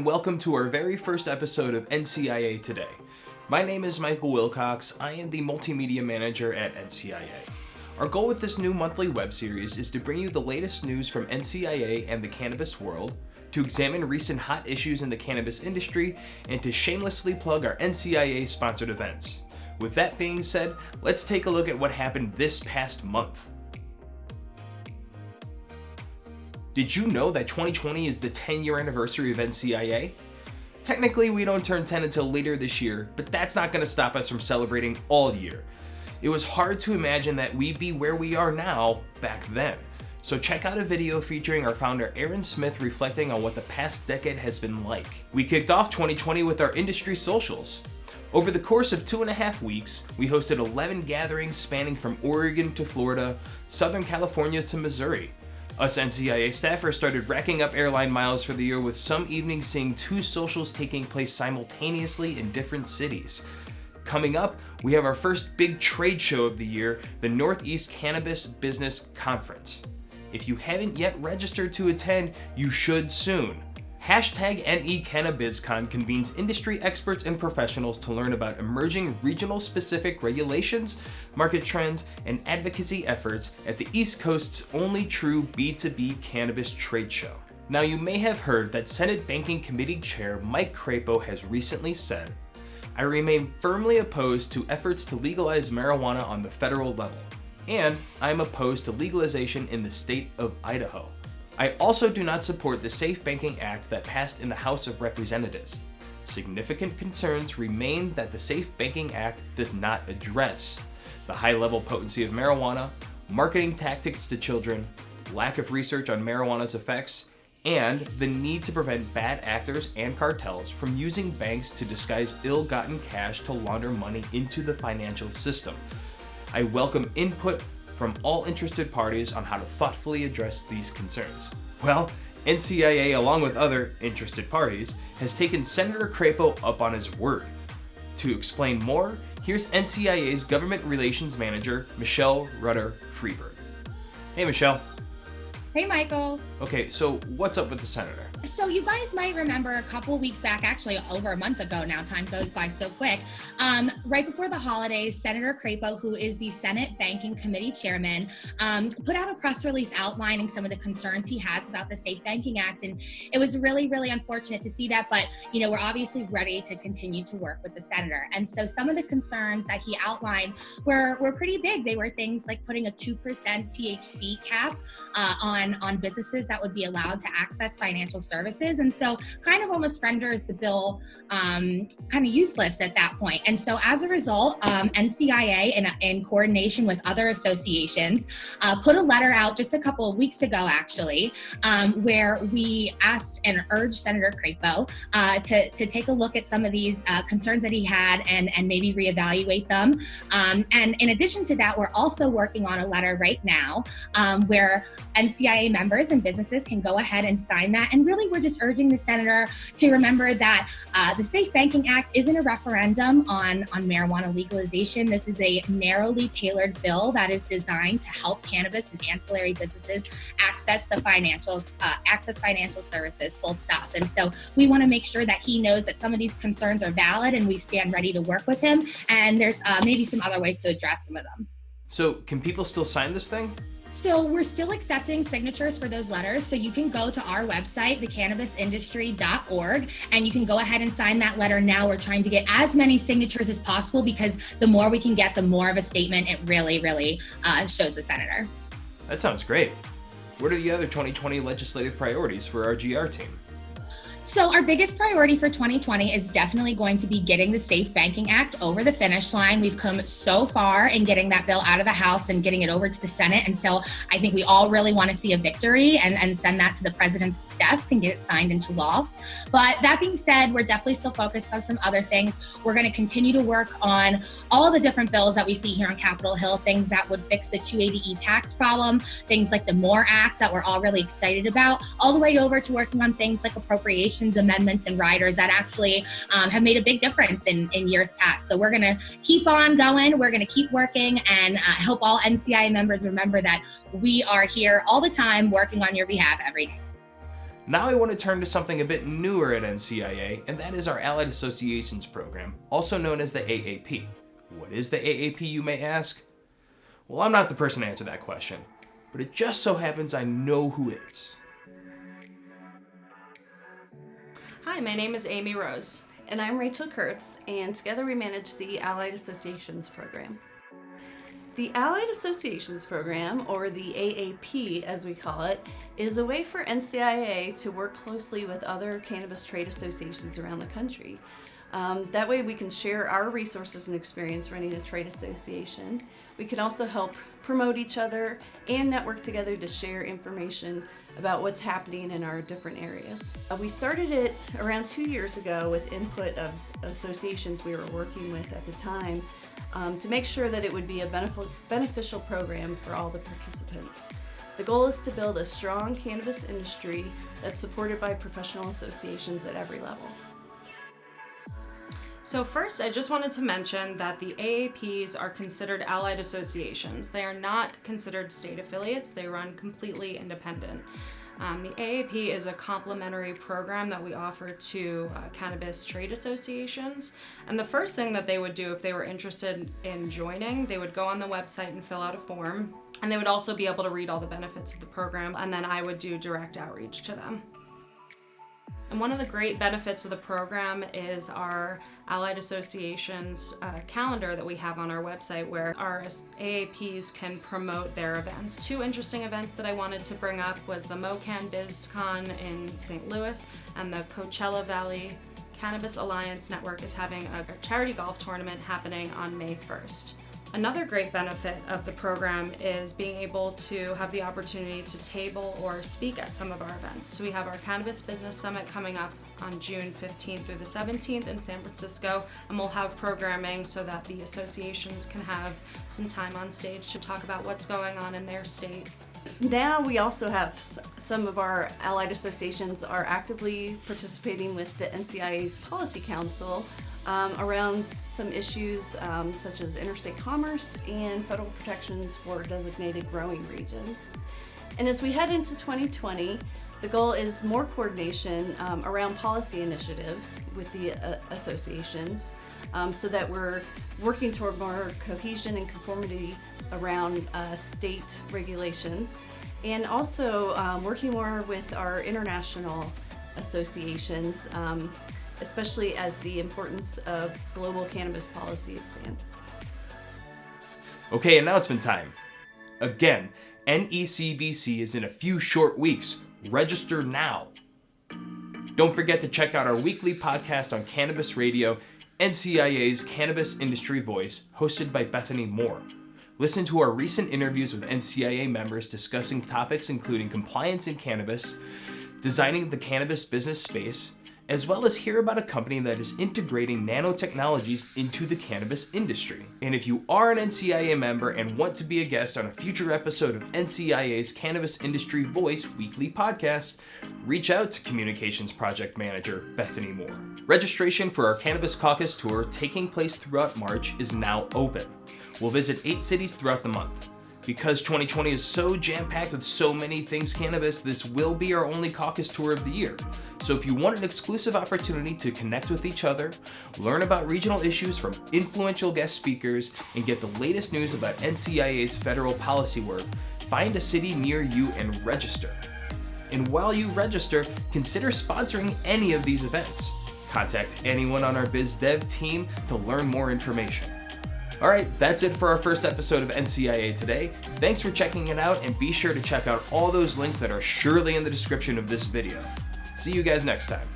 and welcome to our very first episode of NCIA Today. My name is Michael Wilcox. I am the Multimedia Manager at NCIA. Our goal with this new monthly web series is to bring you the latest news from NCIA and the cannabis world, to examine recent hot issues in the cannabis industry, and to shamelessly plug our NCIA-sponsored events. With that being said, let's take a look at what happened this past month. Did you know that 2020 is the 10-year anniversary of NCIA? Technically, we don't turn 10 until later this year, but that's not going to stop us from celebrating all year. It was hard to imagine that we'd be where we are now back then. So check out a video featuring our founder Aaron Smith reflecting on what the past decade has been like. We kicked off 2020 with our industry socials. Over the course of 2.5 weeks, we hosted 11 gatherings spanning from Oregon to Florida, Southern California to Missouri. Us NCIA staffers started racking up airline miles for the year, with some evenings seeing 2 socials taking place simultaneously in different cities. Coming up, we have our first big trade show of the year, the Northeast Cannabis Business Conference. If you haven't yet registered to attend, you should soon. #NECannabisCon convenes industry experts and professionals to learn about emerging regional-specific regulations, market trends, and advocacy efforts at the East Coast's only true B2B cannabis trade show. Now, you may have heard that Senate Banking Committee Chair Mike Crapo has recently said, "I remain firmly opposed to efforts to legalize marijuana on the federal level, and I am opposed to legalization in the state of Idaho. I also do not support the Safe Banking Act that passed in the House of Representatives. Significant concerns remain that the Safe Banking Act does not address the high-level potency of marijuana, marketing tactics to children, lack of research on marijuana's effects, and the need to prevent bad actors and cartels from using banks to disguise ill-gotten cash to launder money into the financial system. I welcome input from all interested parties on how to thoughtfully address these concerns." Well, NCIA, along with other interested parties, has taken Senator Crapo up on his word. To explain more, here's NCIA's Government Relations Manager, Michelle Rutter Friberg. Hey, Michelle. Hey, Michael. Okay, so what's up with the senator? So you guys might remember a couple weeks back, actually over a month ago now, time goes by so quick, right before the holidays, Senator Crapo, who is the Senate Banking Committee Chairman, put out a press release outlining some of the concerns he has about the Safe Banking Act. And it was really, really unfortunate to see that, but we're obviously ready to continue to work with the senator. And so some of the concerns that he outlined were pretty big. They were things like putting a 2% THC cap on businesses that would be allowed to access financial services. And so kind of almost renders the bill kind of useless at that point. And so as a result, NCIA, in coordination with other associations, put a letter out just a couple of weeks ago, actually, where we asked and urged Senator Crapo to take a look at some of these concerns that he had and maybe reevaluate them. And in addition to that, we're also working on a letter right now where NCIA members and businesses can go ahead and sign that. And really, we're just urging the senator to remember that the Safe Banking Act isn't a referendum on marijuana legalization. This is a narrowly tailored bill that is designed to help cannabis and ancillary businesses access financial services, full stop. And so we want to make sure that he knows that some of these concerns are valid and we stand ready to work with him. And there's maybe some other ways to address some of them. So can people still sign this thing? So we're still accepting signatures for those letters. So you can go to our website, thecannabisindustry.org, and you can go ahead and sign that letter now. We're trying to get as many signatures as possible because the more we can get, the more of a statement it really, really shows the senator. That sounds great. What are the other 2020 legislative priorities for our GR team? So our biggest priority for 2020 is definitely going to be getting the Safe Banking Act over the finish line. We've come so far in getting that bill out of the House and getting it over to the Senate. And so I think we all really want to see a victory and send that to the president's desk and get it signed into law. But that being said, we're definitely still focused on some other things. We're going to continue to work on all the different bills that we see here on Capitol Hill, things that would fix the 280E tax problem, things like the MORE Act that we're all really excited about, all the way over to working on things like appropriations amendments and riders that actually have made a big difference in years past. So we're going to keep on going. We're going to keep working, and I hope all NCIA members remember that we are here all the time working on your behalf every day. Now I want to turn to something a bit newer at NCIA, and that is our Allied Associations program, also known as the AAP. What is the AAP, you may ask? Well, I'm not the person to answer that question, but it just so happens I know who is. Hi, my name is Amy Rose. And I'm Rachel Kurtz, and together we manage the Allied Associations program. The Allied Associations program, or the AAP as we call it, is a way for NCIA to work closely with other cannabis trade associations around the country. That way we can share our resources and experience running a trade association. We can also help promote each other and network together to share information about what's happening in our different areas. We started it around 2 years ago with input of associations we were working with at the time to make sure that it would be a beneficial program for all the participants. The goal is to build a strong cannabis industry that's supported by professional associations at every level. So first, I just wanted to mention that the AAPs are considered allied associations. They are not considered state affiliates. They run completely independent. The AAP is a complementary program that we offer to cannabis trade associations. And the first thing that they would do if they were interested in joining, they would go on the website and fill out a form. And they would also be able to read all the benefits of the program. And then I would do direct outreach to them. And one of the great benefits of the program is our Allied Associations calendar that we have on our website, where our AAPs can promote their events. Two interesting events that I wanted to bring up was the MoCan BizCon in St. Louis, and the Coachella Valley Cannabis Alliance Network is having a charity golf tournament happening on May 1st. Another great benefit of the program is being able to have the opportunity to table or speak at some of our events. So we have our Cannabis Business Summit coming up on June 15th through the 17th in San Francisco, and we'll have programming so that the associations can have some time on stage to talk about what's going on in their state. Now we also have some of our allied associations are actively participating with the NCIA's Policy Council around some issues such as interstate commerce and federal protections for designated growing regions. And as we head into 2020, the goal is more coordination around policy initiatives with the associations so that we're working toward more cohesion and conformity around state regulations, and also working more with our international associations, especially as the importance of global cannabis policy expands. Okay, announcement time. Again, NECBC is in a few short weeks. Register now. Don't forget to check out our weekly podcast on Cannabis Radio, NCIA's Cannabis Industry Voice, hosted by Bethany Moore. Listen to our recent interviews with NCIA members discussing topics including compliance in cannabis, designing the cannabis business space, as well as hear about a company that is integrating nanotechnologies into the cannabis industry. And if you are an NCIA member and want to be a guest on a future episode of NCIA's Cannabis Industry Voice weekly podcast, reach out to Communications Project Manager Bethany Moore. Registration for our Cannabis Caucus Tour, taking place throughout March, is now open. We'll visit 8 cities throughout the month. Because 2020 is so jam-packed with so many things cannabis, this will be our only caucus tour of the year. So if you want an exclusive opportunity to connect with each other, learn about regional issues from influential guest speakers, and get the latest news about NCIA's federal policy work, find a city near you and register. And while you register, consider sponsoring any of these events. Contact anyone on our biz dev team to learn more information. All right, that's it for our first episode of NCIA Today. Thanks for checking it out, and be sure to check out all those links that are surely in the description of this video. See you guys next time.